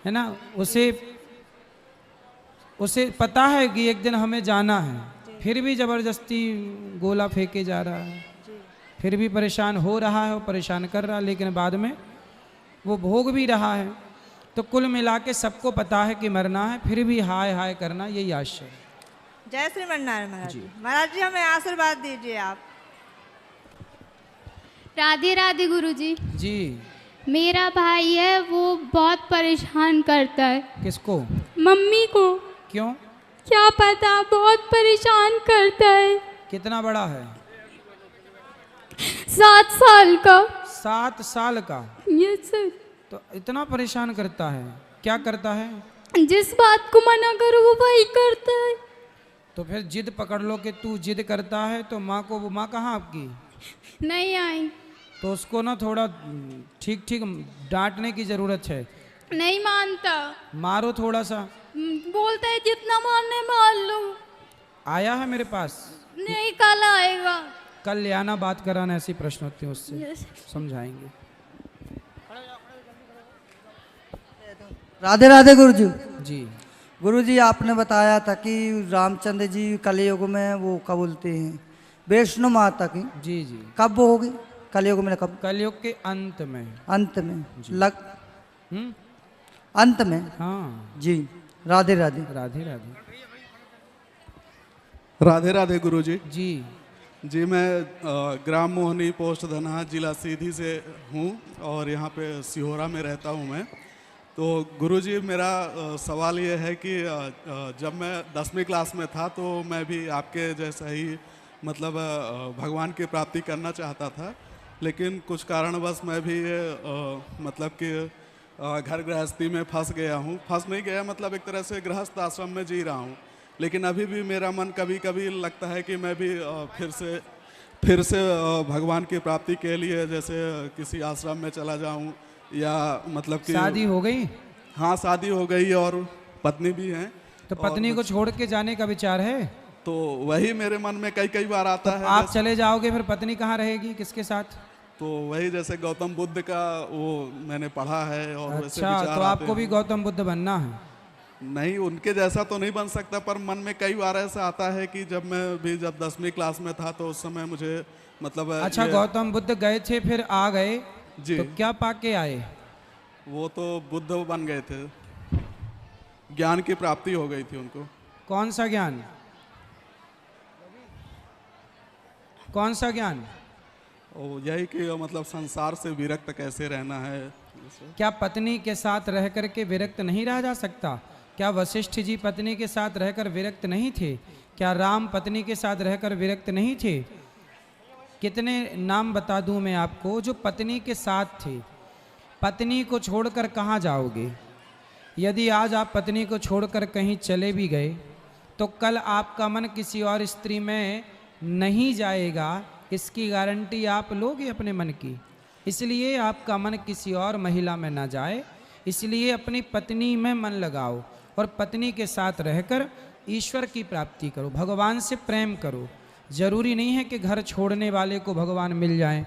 है ना, उसे उसे पता है कि एक दिन हमें जाना है, फिर भी जबरदस्ती गोला फेंके जा रहा है, फिर भी परेशान हो रहा है, वो परेशान कर रहा है, लेकिन बाद में वो भोग भी रहा है। तो कुल मिला के सबको पता है कि मरना है, फिर भी हाय हाय करना, यही आश्चर्य। जय श्री मन्नारायण महाराज जी। महाराज जी हमें आशीर्वाद दीजिए आप। राधे राधे गुरुजी। जी। मेरा भाई है, वो बहुत परेशान करता है। किसको? मम्मी को। क्यों? क्या पता, बहुत परेशान करता है। कितना बड़ा है? 7 साल का। 7 साल का? Yes sir. तो इतना परेशान करता है, क्या करता है? जिस बात को मना करो वो वही करता है। तो फिर जिद पकड़ लो कि तू जिद करता है, तो माँ को, वो माँ कहाँ आपकी? नहीं आई। तो उसको ना थोड़ा ठीक ठीक डांटने की जरूरत है। नहीं मानता। मारो थोड़ा सा। बोलता है जितना मारने मार लो। आया है मेरे पास? नहीं, कल आएगा। कल ले आना, बात कराना, ऐसी प्रश्नोत्तरी उससे समझाएंगे। राधे राधे गुरुजी। जी। गुरुजी आपने बताया था कि रामचंद्र जी कलयुग में वो क्या बोलते हैं, वैष्णो माता की। जी जी। कब वो होगी कलयुग में? कब? कलयुग के अंत में। अंत में लग हम्म। अंत में। हाँ जी। राधे राधे। राधे राधे। राधे राधे गुरुजी। जी जी, मैं ग्राम मोहनी, पोस्ट धनहा, जिला सीधी से हूँ और यहाँ पे सिहोरा में रहता हूँ मैं। तो गुरुजी मेरा सवाल ये है कि जब मैं 10वीं क्लास में था तो मैं भी आपके जैसा ही मतलब भगवान की प्राप्ति करना चाहता था, लेकिन कुछ कारणवश मैं भी मतलब कि घर गृहस्थी में फंस गया हूँ। फंस नहीं गया, मतलब एक तरह से गृहस्थ आश्रम में जी रहा हूँ, लेकिन अभी भी मेरा मन कभी कभी लगता है कि मैं भी फिर से भगवान की प्राप्ति के लिए जैसे किसी आश्रम में चला जाऊँ, या मतलब कि शादी हो गई? हाँ, शादी हो गई और पत्नी भी है। तो पत्नी को छोड़ के जाने का विचार है? तो वही मेरे मन में कई बार आता तो है। आप चले जाओगे, फिर पत्नी कहाँ रहेगी, किसके साथ? तो वही जैसे गौतम बुद्ध का वो मैंने पढ़ा है और वैसे अच्छा, विचार तो आते आपको भी हैं। गौतम बुद्ध बनना है? नहीं, उनके जैसा तो नहीं बन सकता, पर मन में कई बार ऐसा आता है कि जब 10वीं क्लास में था तो उस समय मुझे मतलब अच्छा, गौतम बुद्ध गए थे, फिर आ गए जी। तो क्या पाके आए? वो तो बुद्ध बन गए थे, ज्ञान की प्राप्ति हो गई थी उनको। कौन सा ज्ञान? कौन सा ज्ञान? यही कि मतलब संसार से विरक्त कैसे रहना है। क्या पत्नी के साथ रह कर के विरक्त नहीं रहा जा सकता? क्या वशिष्ठ जी पत्नी के साथ रहकर विरक्त नहीं थे? क्या राम पत्नी के साथ रहकर विरक्त नहीं थे? कितने नाम बता दूं मैं आपको जो पत्नी के साथ थे। पत्नी को छोड़कर कहाँ जाओगे? यदि आज आप पत्नी को छोड़कर कहीं चले भी गए तो कल आपका मन किसी और स्त्री में नहीं जाएगा, इसकी गारंटी आप लोगे अपने मन की। इसलिए आपका मन किसी और महिला में ना जाए, इसलिए अपनी पत्नी में मन लगाओ और पत्नी के साथ रहकर ईश्वर की प्राप्ति करो, भगवान से प्रेम करो। जरूरी नहीं है कि घर छोड़ने वाले को भगवान मिल जाए।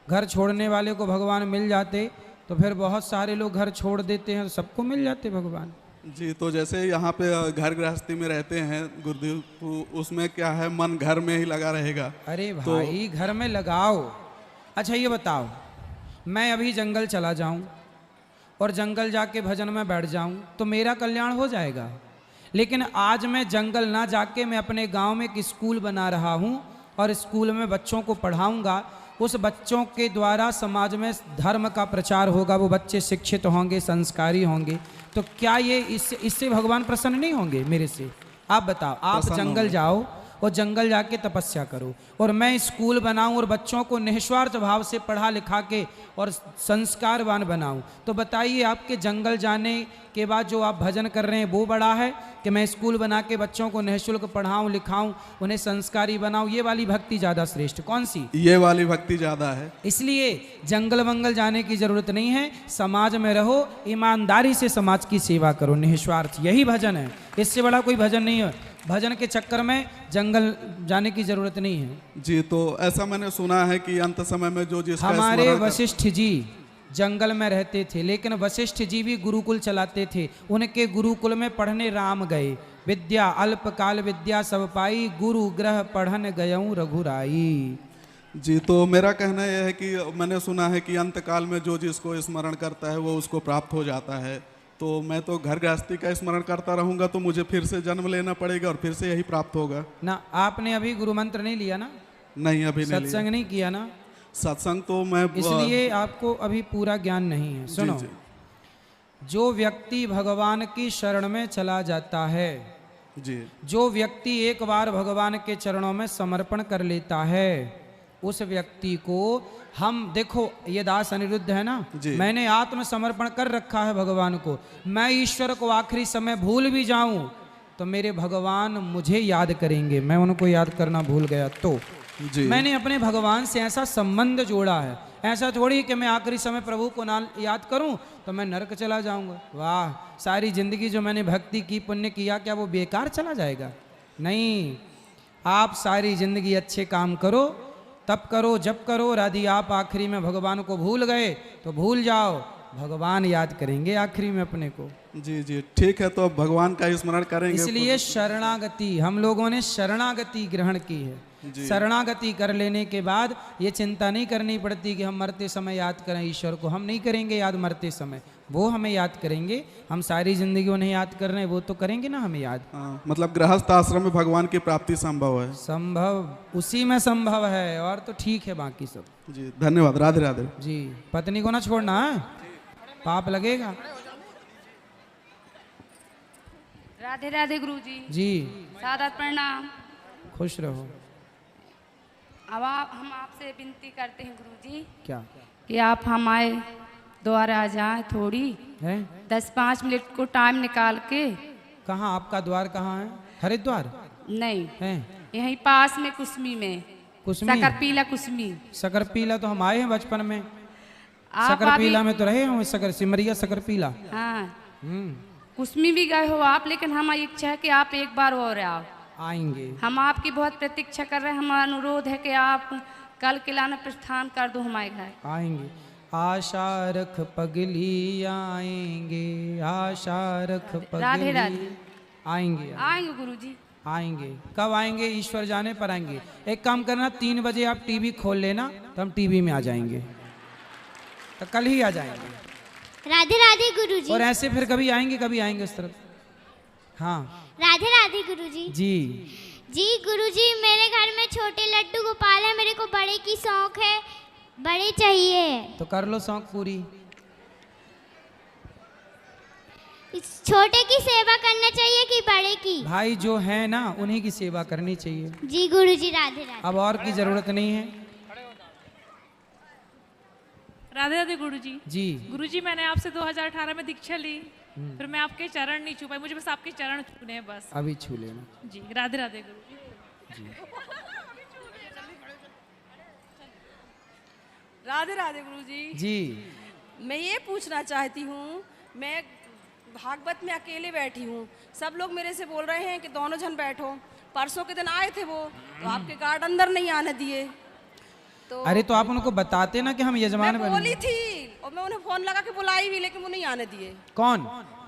घर छोड़ने वाले को भगवान मिल जाते तो फिर बहुत सारे लोग घर छोड़ देते हैं, तो सबको मिल जाते भगवान। जी, तो जैसे यहाँ पे घर गृहस्थी में रहते हैं गुरुदेव, तो उसमें क्या है, मन घर में ही लगा रहेगा। अरे भाई, घर में लगाओ। अच्छा ये बताओ, मैं अभी जंगल चला जाऊं और जंगल जाके भजन में बैठ जाऊं तो मेरा कल्याण हो जाएगा। लेकिन आज मैं जंगल ना जाके मैं अपने गांव में एक स्कूल बना रहा हूं और स्कूल में बच्चों को पढ़ाऊंगा। उस बच्चों के द्वारा समाज में धर्म का प्रचार होगा, वो बच्चे शिक्षित होंगे, संस्कारी होंगे। तो क्या ये इससे भगवान प्रसन्न नहीं होंगे मेरे से? आप बताओ। आप जंगल जाओ और जंगल जाके तपस्या करो और मैं स्कूल बनाऊं और बच्चों को निस्वार्थ भाव से पढ़ा लिखा के और संस्कारवान बनाऊं, तो बताइए आपके जंगल जाने के बाद जो आप भजन कर रहे हैं वो बड़ा है कि मैं स्कूल बना के बच्चों को निःशुल्क पढ़ाऊं, लिखाऊं, उन्हें संस्कारी बनाऊं? ये वाली भक्ति ज़्यादा श्रेष्ठ? कौन सी? ये वाली भक्ति ज़्यादा है। इसलिए जंगल वंगल जाने की जरूरत नहीं है, समाज में रहो, ईमानदारी से समाज की सेवा करो, निस्वार्थ। यही भजन है, इससे बड़ा कोई भजन नहीं है। भजन के चक्कर में जंगल जाने की जरूरत नहीं है। जी, तो ऐसा मैंने सुना है कि अंत समय में जो जिसका हमारे वशिष्ठ जी जंगल में रहते थे, लेकिन वशिष्ठ जी भी गुरुकुल चलाते थे। उनके गुरुकुल में पढ़ने राम गए। विद्या अल्पकाल विद्या सब पाई, गुरु ग्रह पढ़न गयऊं रघुराई। जी, तो मेरा कहना यह है कि मैंने सुना है कि अंत काल में जो जिसको स्मरण करता है वो उसको प्राप्त हो जाता है। तो मैं तो घर गृहस्थी का स्मरण करता रहूंगा तो मुझे फिर से जन्म लेना पड़ेगा और फिर से यही प्राप्त होगा ना। आपने अभी गुरु मंत्र नहीं लिया ना? नहीं, अभी नहीं सत्संग नहीं किया ना? सत्संग तो मैं इसलिए आपको अभी पूरा ज्ञान नहीं है। सुनो, जी। जो व्यक्ति भगवान की शरण में चला जाता है, जी जो व्यक्ति एक बार भगवान के चरणों में समर्पण कर लेता है, उस व्यक्ति को हम देखो, ये दास अनिरुद्ध है ना, जी। मैंने आत्मसमर्पण कर रखा है भगवान को। मैं ईश्वर को आखिरी समय भूल भी जाऊं तो मेरे भगवान मुझे याद करेंगे। मैं उनको याद करना भूल गया तो जी मैंने अपने भगवान से ऐसा संबंध जोड़ा है। ऐसा थोड़ी कि मैं आखिरी समय प्रभु को ना याद करूं तो मैं नरक चला जाऊंगा। वाह, सारी जिंदगी जो मैंने भक्ति की, पुण्य किया, क्या वो बेकार चला जाएगा? नहीं, आप सारी जिंदगी अच्छे काम करो, तप करो, जप करो। यदि आप आखिरी में भगवान को भूल गए तो भूल जाओ, भगवान याद करेंगे आखिरी में अपने को। जी जी, ठीक है, तो अब भगवान का स्मरण करेंगे। इसलिए शरणागति, हम लोगों ने शरणागति ग्रहण की है। शरणागति कर लेने के बाद ये चिंता नहीं करनी पड़ती कि हम मरते समय याद करें ईश्वर को। हम नहीं करेंगे याद मरते समय, वो हमें याद करेंगे। हम सारी जिंदगी उन्हें याद कर रहे हैं, वो तो करेंगे ना हमें याद। मतलब गृहस्थ आश्रम में भगवान की प्राप्ति संभव है? संभव उसी में संभव है, और तो ठीक है बाकी सब। जी, धन्यवाद। राधे राधे। जी, पत्नी को ना छोड़ना है, पाप लगेगा। राधे राधे गुरुजी। जी, सादर प्रणाम। खुश रहो। अब हम आपसे विनती करते हैं गुरुजी क्या कि आप हमारे द्वार आ जाएं थोड़ी, है? 10-5 मिनट को टाइम निकाल के। कहाँ आपका द्वार कहाँ है? हरिद्वार नहीं, है? यहीं पास में कुसमी में। कुसमी? सकरपीला कुसमी। सकरपीला तो हम आए हैं बचपन में। आप सकरपीला में तो रहे हो, सिमरिया सकरपीला। हाँ, कुसमी भी गए हो आप, लेकिन हमारी इच्छा है कि आप एक बार और आओ। आएंगे। हम आपकी बहुत प्रतीक्षा कर रहे हैं। हमारा अनुरोध है कि आप कल किला में प्रस्थान कर दो हमारे घर। आएंगे। आशा रख पगली आएंगे, आशा रख पगली। राधे राधे। आएंगे आएंगे गुरुजी। आएंगे। कब आएंगे? ईश्वर जाने पर आएंगे। एक काम करना, 3 बजे आप टीवी खोल लेना तो हम टीवी में आ जाएंगे, तो कल ही आ जाएंगे। राधे राधे गुरुजी। और ऐसे फिर कभी आएंगे उस तरफ। हाँ, राधे राधे गुरुजी। जी जी गुरुजी, मेरे घर में छोटे लड्डू गोपाल है, मेरे को बड़े की शौक है, बड़े चाहिए। तो कर लो शौक पूरी। इस छोटे की सेवा करना चाहिए कि बड़े की? भाई जो है ना, उन्हीं की सेवा करनी चाहिए। जी गुरुजी, राधे राधे। अब और की जरूरत नहीं है। राधे राधे गुरुजी। जी गुरुजी, मैंने आपसे 2018 में दीक्षा ली, फिर मैं आपके चरण नहीं छू पाई, मुझे बस आपके चरण छूने हैं बस। अभी छू लेना। जी, राधे राधे गुरुजी। राधे राधे गुरुजी। जी, मैं ये पूछना चाहती हूँ, मैं भागवत में अकेले बैठी हूँ, सब लोग मेरे से बोल रहे हैं कि दोनों जन बैठो। परसों के दिन आए थे वो, तो आपके गार्ड अंदर नहीं आने दिए। तो अरे तो आप उनको बताते ना कि हम यजमान मैं बने। बोली थी और मैं उन्हें फोन लगा के बुलाई भी, लेकिन वो नहीं आने दिए। कौन?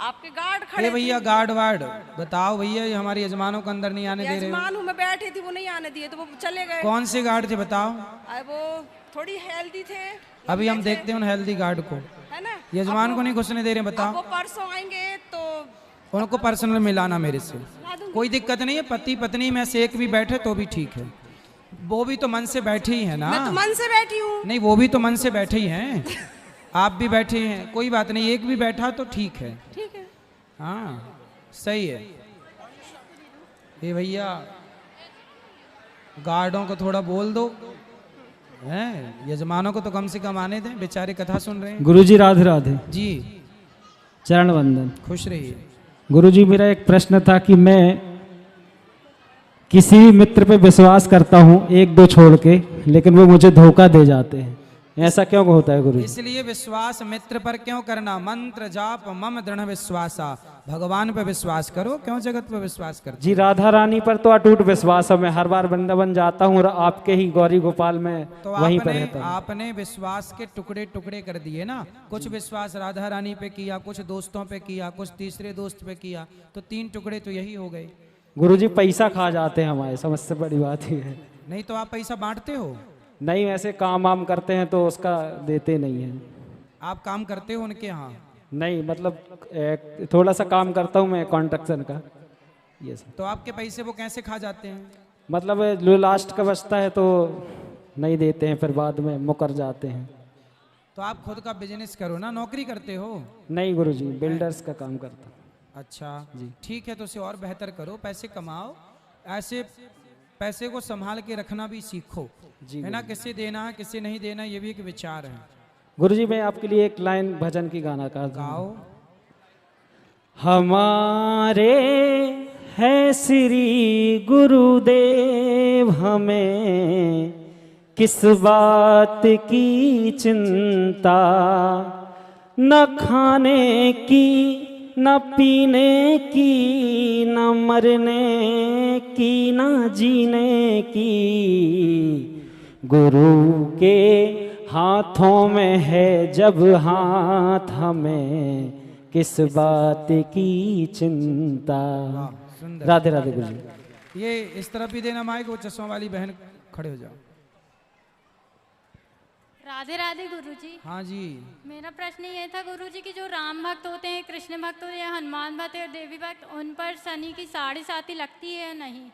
आपके गार्ड खड़े अरे भैया, थे। गार्ड वार्ड बताओ भैया, ये हमारे यजमानों को अंदर नहीं आने दे रहे हो। यजमान हूँ, मैं बैठी थी, वो नहीं आने दिए, तो वो चले गए। कौन से गार्ड थे बताओ? वो थोड़ी हेल्दी थे। अभी हम देखते हैं उन हेल्दी गार्ड को। है ना? यजमान को नहीं घुसने दे रहे, अब बताओ। वो परसों आएंगे तो उनको पर्सनल मिलाना मेरे से, कोई दिक्कत नहीं है। पति पत्नी में से एक भी बैठे तो भी ठीक है। वो भी तो मन से बैठे ही है ना। मैं तो मन से बैठी हूँ। नहीं, वो भी तो मन से बैठे ही हैं, आप भी बैठे हैं, कोई बात नहीं। एक भी बैठा तो ठीक है। ठीक है, हाँ, सही है। ये भैया, गार्डों को थोड़ा बोल दो, हैं? यजमानों को तो कम से कम आने दें, बेचारे कथा सुन रहे हैं। गुरुजी राधे राधे। जी, चरण वंदन। खुश रहिए। गुरुजी, मेरा एक प्रश्न था कि मैं किसी मित्र पे विश्वास करता हूँ 1-2 छोड़ के, लेकिन वो मुझे धोखा दे जाते हैं, ऐसा क्यों होता है गुरुजी? इसलिए विश्वास मित्र पर क्यों करना? मंत्र जाप मम दृढ़ विश्वासा, भगवान पे विश्वास करो, क्यों जगत पे विश्वास करते जी राधा रानी पर तो अटूट विश्वास है। मैं हर बार वृंदावन जाता हूँ और आपके ही गौरी गोपाल में तो वहीं पर रहता हूँ। आपने विश्वास के टुकड़े टुकड़े कर दिए ना। कुछ विश्वास राधा रानी पे किया, कुछ दोस्तों पे किया, कुछ तीसरे दोस्त पे किया, तो 3 टुकड़े तो यही हो गए। गुरुजी पैसा खा जाते हैं हमारे, सबसे बड़ी बात ही है। नहीं तो आप पैसा बांटते हो? नहीं, ऐसे काम वाम करते हैं तो उसका देते नहीं है। आप काम करते हो उनके यहाँ? नहीं, मतलब थोड़ा सा काम करता हूँ मैं कंस्ट्रक्शन का, ये सब। तो आपके पैसे वो कैसे खा जाते हैं? मतलब जो लास्ट का बचता है तो नहीं देते हैं, फिर बाद में मुकर जाते हैं। तो आप खुद का बिजनेस करो ना, नौकरी करते हो? नहीं गुरुजी, बिल्डर्स का काम करता हूँ। अच्छा जी, ठीक है, तो उसे और बेहतर करो, पैसे कमाओ, ऐसे पैसे को संभाल के रखना भी सीखो, है ना। किसे देना है किसे नहीं देना, ये भी एक विचार है। गुरुजी मैं आपके लिए एक लाइन भजन की गाना का गाओ। हमारे है श्री गुरुदेव, हमें किस बात की चिंता, न खाने की न पीने की, न मरने की न जीने की, गुरु के हाथों में है जब हाथ, हमें किस बात की चिंता। राधे राधे गुरुजी। ये इस तरफ भी देना माइक, वो चश्मा वाली बहन खड़े हो जाओ। राधे राधे गुरुजी। हाँ जी, मेरा प्रश्न ये था गुरुजी कि जो राम भक्त होते हैं, कृष्ण भक्त होते हैं, हनुमान भक्त और देवी भक्त, उन पर शनि की 7.5 लगती है या नहीं?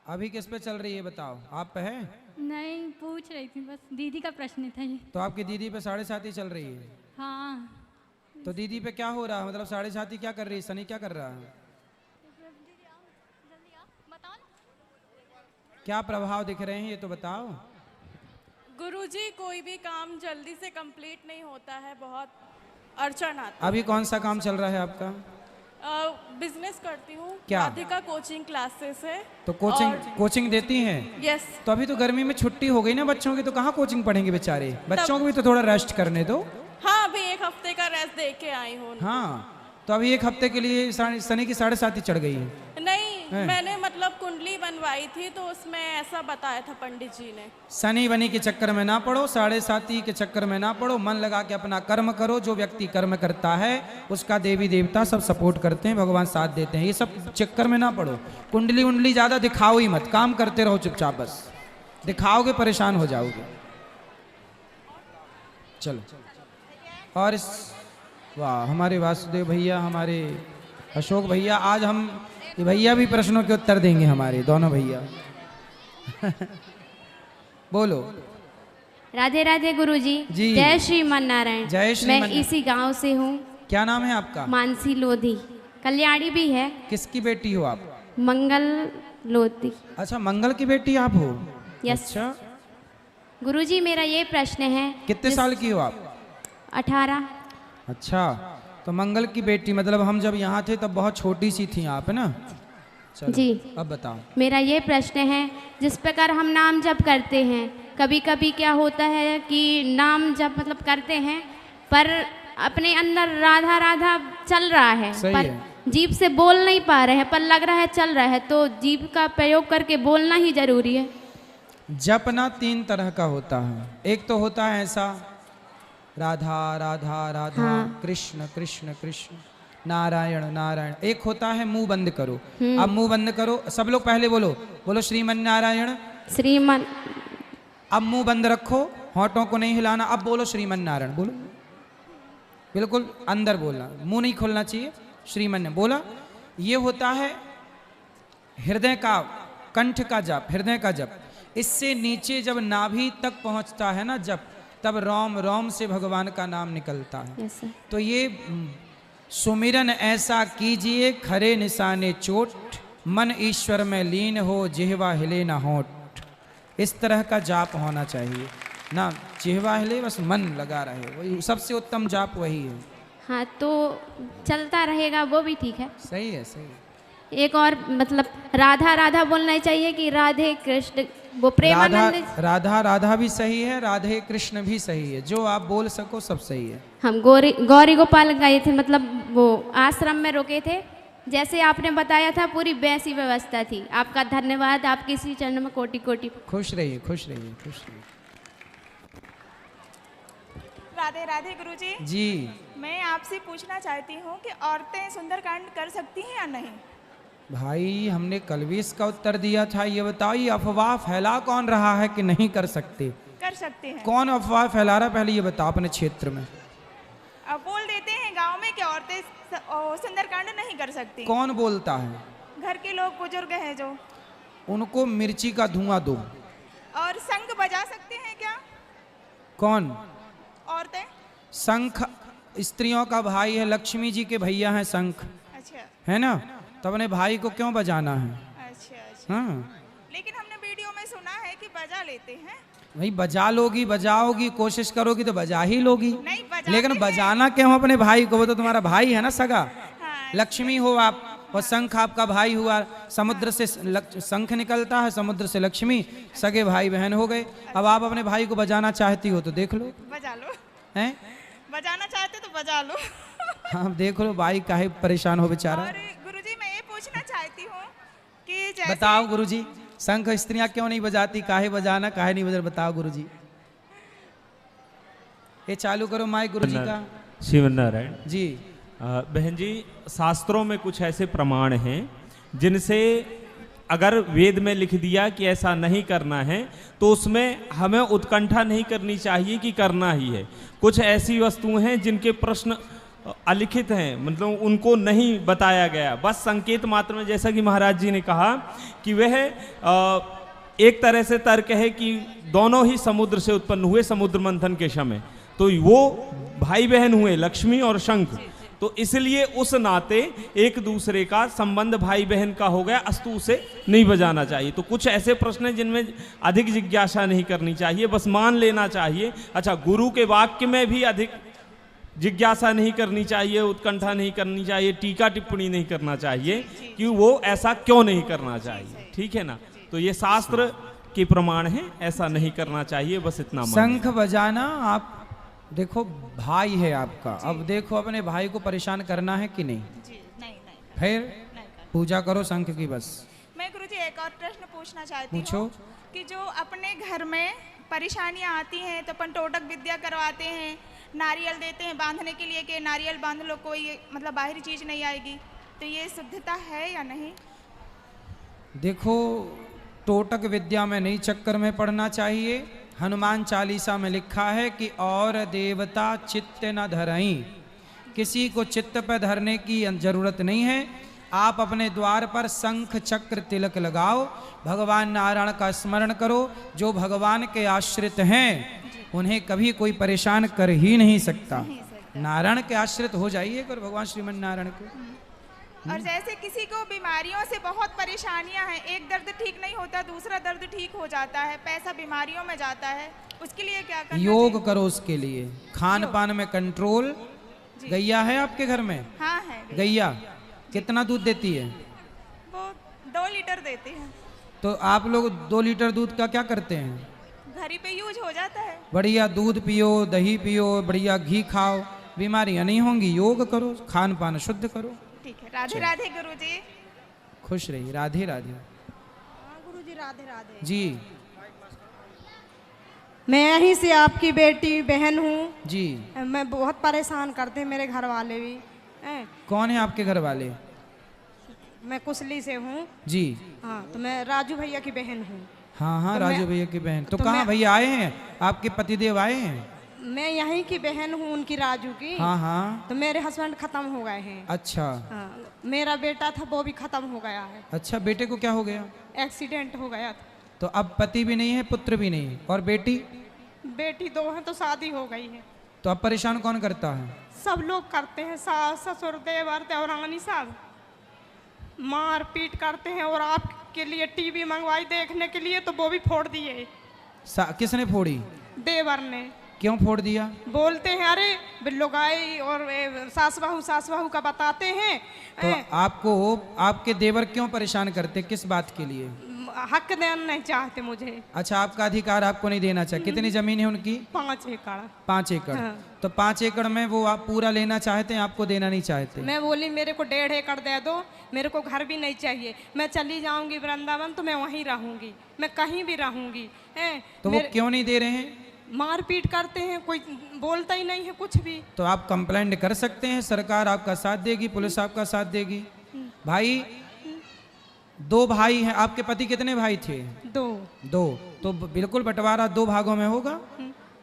अभी किस पे चल रही है बताओ? आप पे है? नहीं, पूछ रही थी, बस दीदी का प्रश्न था ये। तो आपकी दीदी पे 7.5 चल रही है? हाँ। तो दीदी पे क्या हो रहा है, मतलब 7.5 क्या कर रही है, शनि क्या कर रहा है? क्या प्रभाव दिख रहे हैं ये तो बताओ। गुरुजी कोई भी काम जल्दी से कंप्लीट नहीं होता है, बहुत अड़चन आती है। अभी कौन सा काम चल रहा है आपका? बिजनेस करती हूँ, क्या? राधिका कोचिंग क्लासेस है। तो कोचिंग देती हैं? यस। तो अभी तो गर्मी में छुट्टी हो गई ना बच्चों की, तो कहाँ कोचिंग पढ़ेंगे बेचारे? बच्चों को भी तो थोड़ा रेस्ट करने दो। हाँ, अभी 1 हफ्ते का रेस्ट दे के आई हूँ। हाँ, तो अभी 1 हफ्ते के लिए शनि की 7.5 चढ़ गई है? नहीं, मैंने मतलब कुंडली बनवाई थी तो उसमें ऐसा बताया था पंडित जी ने। शनि वनी के चक्कर में ना पड़ो, 7.5 के चक्कर में ना पड़ो, मन लगा के अपना कर्म करो। जो व्यक्ति कर्म करता है उसका देवी देवता सब सपोर्ट करते हैं, भगवान साथ देते हैं। ये सब चक्कर में ना पड़ो, कुंडली उंडली ज्यादा दिखाओ ही मत, काम करते रहो चुपचाप, बस दिखाओगे परेशान हो जाओगे। चलो, और इस वाह हमारे वासुदेव भैया, हमारे अशोक भैया, आज हम ये भैया भी प्रश्नों के उत्तर देंगे, हमारे दोनों भैया। बोलो। राधे राधे गुरुजी। जी। जय श्रीमन नारायण। जय श्रीमन। मैं इसी गांव से हूँ। क्या नाम है आपका? मानसी लोधी। कल्याणी भी है। किसकी बेटी हो आप? मंगल लोधी। अच्छा, मंगल की बेटी आप हो? यस। अच्छा गुरुजी मेरा ये प्रश्न है। कितने साल की हो आप? 18। अच्छा, तो मंगल की बेटी, मतलब हम जब यहाँ थे तब बहुत छोटी सी थी आप, है ना? चलो, जी। अब बताओ। मेरा ये प्रश्न है, जिस प्रकार हम नाम जप करते हैं, कभी कभी क्या होता है कि नाम जप मतलब करते हैं पर अपने अंदर राधा राधा चल रहा है, सही पर है। जीभ से बोल नहीं पा रहे हैं, पर लग रहा है चल रहा है, तो जीभ का प्रयोग करके बोलना ही जरूरी है। जपना 3 तरह का होता है। एक तो होता है ऐसा, राधा राधा राधा, हाँ। कृष्ण कृष्ण कृष्ण, नारायण नारायण। एक होता है मुंह बंद करो। अब मुंह बंद करो, सब लोग पहले बोलो, बोलो श्रीमन नारायण। श्रीमन। अब मुंह बंद रखो, होठों को नहीं हिलाना, अब बोलो श्रीमन नारायण, बोलो बिल्कुल अंदर बोलना, मुंह नहीं खोलना चाहिए। श्रीमन ने बोला। ये होता है हृदय का, कंठ का जप, हृदय का जप। इससे नीचे जब नाभि तक पहुंचता है ना जप, तब रोम रोम से भगवान का नाम निकलता है। तो ये सुमिरन ऐसा कीजिए, खरे निशाने चोट, मन ईश्वर में लीन हो, जिह्वा हिले ना होठ। इस तरह का जाप होना चाहिए ना, जिह्वा हिले बस मन लगा रहे, वही सबसे उत्तम जाप वही है। हाँ, तो चलता रहेगा वो भी ठीक है। सही है, सही है। एक और मतलब राधा राधा बोलना चाहिए कि राधे कृष्ण, वो प्रेमानंद। राधा राधा भी सही है, राधे कृष्ण भी सही है, जो आप बोल सको सब सही है। हम गौरी गोपाल गाए थे, मतलब वो आश्रम में रुके थे। जैसे आपने बताया था पूरी वैसी व्यवस्था थी। आपका धन्यवाद, आपके इसी चरण में कोटि कोटि। खुश रहिए, खुश रहिए, खुश रहिए। राधे राधे गुरुजी। जी, मैं आपसे पूछना चाहती हूँ कि औरतें सुंदरकांड कर सकती हैं या नहीं? भाई हमने कल भी इसका उत्तर दिया था। ये बताओ, ये अफवाह फैला कौन रहा है कि नहीं कर सकते? कर सकते हैं। कौन अफवाह फैला रहा, पहले ये बताओ अपने क्षेत्र में। अब बोल देते हैं गांव में कि औरतें सुंदरकांड नहीं कर सकती। कौन बोलता है? घर के लोग बुजुर्ग हैं जो। उनको मिर्ची का धुआं दो। और शंख बजा सकते हैं क्या कौन? औरतें? शंख स्त्रियों का भाई है, लक्ष्मी जी के भैया हैं शंख, अच्छा है ना? तो अपने भाई को क्यों बजाना है? अच्छा अच्छा। हाँ लेकिन हमने वीडियो में सुना है कि बजा लेते हैं। भाई बजा लोगी, बजाओगी, कोशिश करोगी तो बजा ही लोगी। नहीं, बजाते लेकिन हैं। बजाना क्यों अपने भाई को? वो तो तुम्हारा भाई है ना, सगा। हाँ, लक्ष्मी हो आप और शंख आपका भाई हुआ। समुद्र से शंख निकलता है, समुद्र से लक्ष्मी, सगे भाई बहन हो गए। अब आप अपने भाई को बजाना चाहती हो तो देख लो। बजा लो। हैं? बजाना चाहते तो बजा लो। हाँ देख लो, भाई काहे परेशान हो बेचारा। और गुरुजी मैं ये पूछना चाहती हूँ कि जैसे बताओ गुरुजी, शंख स्त्रियां क्यों नहीं बजाती? काहे बजाना, काहे नहीं बजा? बताओ गुरुजी। ये चालू करो माइक गुरुजी का। श्रीमन नारायण जी। बहन जी, शास्त्रों में कुछ ऐसे प्रमाण हैं जिनसे अगर वेद में लिख दिया कि ऐसा नहीं करना है तो उसमें हमें उत्कंठा नहीं करनी चाहिए कि करना ही है। कुछ ऐसी वस्तुएं हैं जिनके प्रश्न अलिखित हैं, मतलब उनको नहीं बताया गया, बस संकेत मात्र में। जैसा कि महाराज जी ने कहा कि वह एक तरह से तर्क है कि दोनों ही समुद्र से उत्पन्न हुए समुद्र मंथन के समय, तो वो भाई बहन हुए लक्ष्मी और शंख, तो इसलिए उस नाते एक दूसरे का संबंध भाई बहन का हो गया, अस्तु उसे नहीं बजाना चाहिए। तो कुछ ऐसे प्रश्न हैं जिनमें अधिक जिज्ञासा नहीं करनी चाहिए, बस मान लेना चाहिए। अच्छा, गुरु के वाक्य में भी अधिक जिज्ञासा नहीं करनी चाहिए, उत्कंठा नहीं करनी चाहिए, टीका टिप्पणी नहीं करना चाहिए कि वो ऐसा क्यों नहीं करना चाहिए, ठीक है ना? तो ये शास्त्र के प्रमाण हैं, ऐसा नहीं करना चाहिए, बस इतना। शंख बजाना, आप देखो भाई है आपका, अब देखो अपने भाई को परेशान करना है कि नहीं? जी, नहीं नहीं। फिर पूजा करो शंख की बस। मैं गुरुजी एक और प्रश्न पूछना चाहती पूछो। हूँ कि जो अपने घर में परेशानियाँ आती हैं तो अपन टोटक विद्या करवाते हैं, नारियल देते हैं बांधने के लिए कि नारियल बांध लो, कोई मतलब बाहरी चीज़ नहीं आएगी, तो ये शुद्धता है या नहीं? देखो, टोटक विद्या में नहीं चक्कर में पड़ना चाहिए। हनुमान चालीसा में लिखा है कि और देवता चित्त न धरई, किसी को चित्त पर धरने की जरूरत नहीं है। आप अपने द्वार पर शंख चक्र तिलक लगाओ, भगवान नारायण का स्मरण करो। जो भगवान के आश्रित हैं उन्हें कभी कोई परेशान कर ही नहीं सकता। नारायण के आश्रित हो जाइए कर भगवान श्रीमन नारायण के। और जैसे किसी को बीमारियों से बहुत परेशानियां हैं, एक दर्द ठीक नहीं होता दूसरा दर्द ठीक हो जाता है, पैसा बीमारियों में जाता है, उसके लिए क्या करना योग चाहिए? करो उसके लिए, खान पान में कंट्रोल। गैया है आपके घर में? हाँ है। गैया कितना दूध देती है? वो 2 लीटर देते हैं। तो आप लोग 2 लीटर दूध का क्या करते हैं? घर ही पे यूज हो जाता है। बढ़िया दूध पियो, दही पियो, बढ़िया घी खाओ, बीमारियां नहीं होंगी। योग करो, खान पान शुद्ध करो। ठीक है। राधे राधे गुरुजी। खुश रहिए। राधे राधे। गुरुजी राधे राधे। जी। मैं यहीं से आपकी बेटी बहन हूँ जी। मैं बहुत परेशान करते हैं मेरे घर वाले भी। कौन है आपके घर वाले? मैं कुसली से हूँ जी। हाँ, तो मैं राजू भैया की बहन हूँ। हाँ हाँ, तो राजू भैया की बहन। तो कहाँ भैया आए हैं? आपके पतिदेव आए हैं? मैं यहीं की बहन हूँ उनकी, राजू की। हाँ हाँ। तो मेरे हस्बैंड खत्म हो गए हैं। अच्छा। हाँ, मेरा बेटा था वो भी खत्म हो गया है। अच्छा, बेटे को क्या हो गया? एक्सीडेंट हो गया था। तो अब पति भी नहीं है, पुत्र भी नहीं है, और बेटी? बेटी 2 हैं तो शादी हो गई है। तो अब परेशान कौन करता है? सब लोग करते हैं, सास ससुर देवर देवरानी सब मार पीट करते हैं। और आपके लिए टीवी मंगवाई देखने के लिए तो वो भी फोड़ दिए। किसने फोड़ी? देवर ने। क्यों फोड़ दिया? बोलते हैं अरे बिल्लो गाय और सास बहू का बताते हैं। तो आपको आपके देवर क्यों परेशान करते, किस बात के लिए? हक देना नहीं चाहते मुझे। अच्छा, आपका अधिकार आपको नहीं देना चाहिए। कितनी जमीन है उनकी? 5 एकड़। 5 एकड़। हाँ। तो 5 एकड़ में वो आप पूरा लेना चाहते हैं, आपको देना नहीं चाहते? मैं बोली मेरे को 1.5 एकड़ दे दो, मेरे को घर भी नहीं चाहिए, मैं चली जाऊंगी वृंदावन तो मैं वहीं रहूंगी, मैं कहीं भी रहूंगी। तो वो क्यों नहीं दे रहे हैं? मारपीट करते हैं, कोई बोलता ही नहीं है कुछ भी। तो आप कंप्लेंट कर सकते हैं, सरकार आपका साथ देगी, पुलिस आपका साथ देगी। भाई 2 भाई हैं, आपके पति कितने भाई थे? 2। तो बिल्कुल बंटवारा 2 भागों में होगा।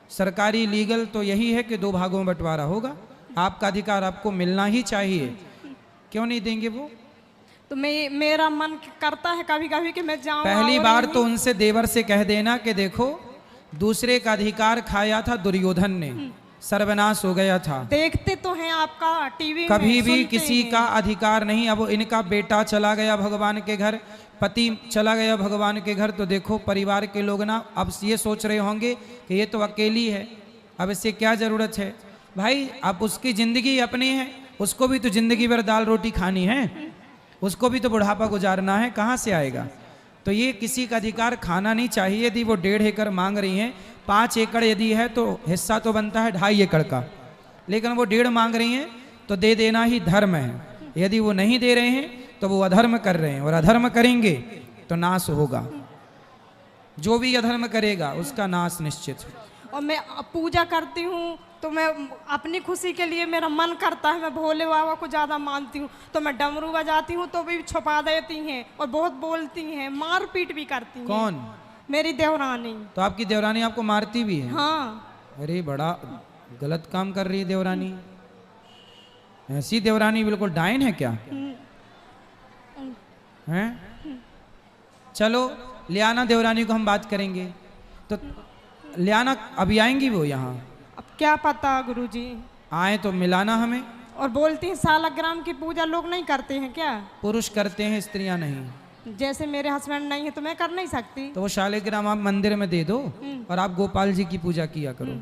सरकारी लीगल तो यही है कि 2 भागों में बंटवारा होगा। आपका अधिकार आपको मिलना ही चाहिए। क्यों नहीं देंगे वो? तो मेरा मन करता है कभी कभी कि मैं जाऊं। पहली बार तो उनसे देवर से कह देना कि देखो दूसरे का अधिकार खाया था दुर्योधन ने, सर्वनाश हो गया था। देखते तो हैं आपका टीवी में, कभी भी सुनते किसी हैं। का अधिकार नहीं। अब इनका बेटा चला गया भगवान के घर, पति चला गया भगवान के घर, तो देखो परिवार के लोग ना अब ये सोच रहे होंगे कि ये तो अकेली है, अब इससे क्या ज़रूरत है। भाई अब उसकी ज़िंदगी अपनी है, उसको भी तो ज़िंदगी भर दाल रोटी खानी है, उसको भी तो बुढ़ापा गुजारना है, कहाँ से आएगा। तो ये किसी का अधिकार खाना नहीं चाहिए। यदि वो 1.5 एकड़ मांग रही हैं, 5 एकड़ यदि है तो हिस्सा तो बनता है 2.5 एकड़ का, लेकिन वो 1.5 मांग रही हैं तो दे देना ही धर्म है। यदि वो नहीं दे रहे हैं तो वो अधर्म कर रहे हैं, और अधर्म करेंगे तो नाश होगा। जो भी अधर्म करेगा उसका नाश निश्चित है। और मैं पूजा करती हूँ तो मैं अपनी खुशी के लिए मेरा मन करता है, मैं भोले बाबा को ज़्यादा मानती हूँ, तो मैं डमरू बजाती हूँ तो भी छुपा देती हैं और बहुत बोलती हैं, मार पीट भी करती हैं। कौन? मेरी देवरानी। तो आपकी देवरानी आपको मारती भी है? हाँ। अरे बड़ा गलत काम कर रही है देवरानी। ऐसी देवरानी बिल्कुल डायन है क्या? हैं? चलो ले आना देवरानी को, हम बात करेंगे। तो ले आना, अभी आएंगी वो यहाँ? अब क्या पता गुरुजी। आए तो मिलाना हमें। और बोलती हैं सालग्राम की पूजा लोग नहीं करते हैं क्या? पुरुष करते हैं, स्त्रियां नहीं। जैसे मेरे हस्बैंड नहीं है तो मैं कर नहीं सकती। तो वो शालिग्राम आप मंदिर में दे दो और आप गोपाल जी की पूजा किया करो।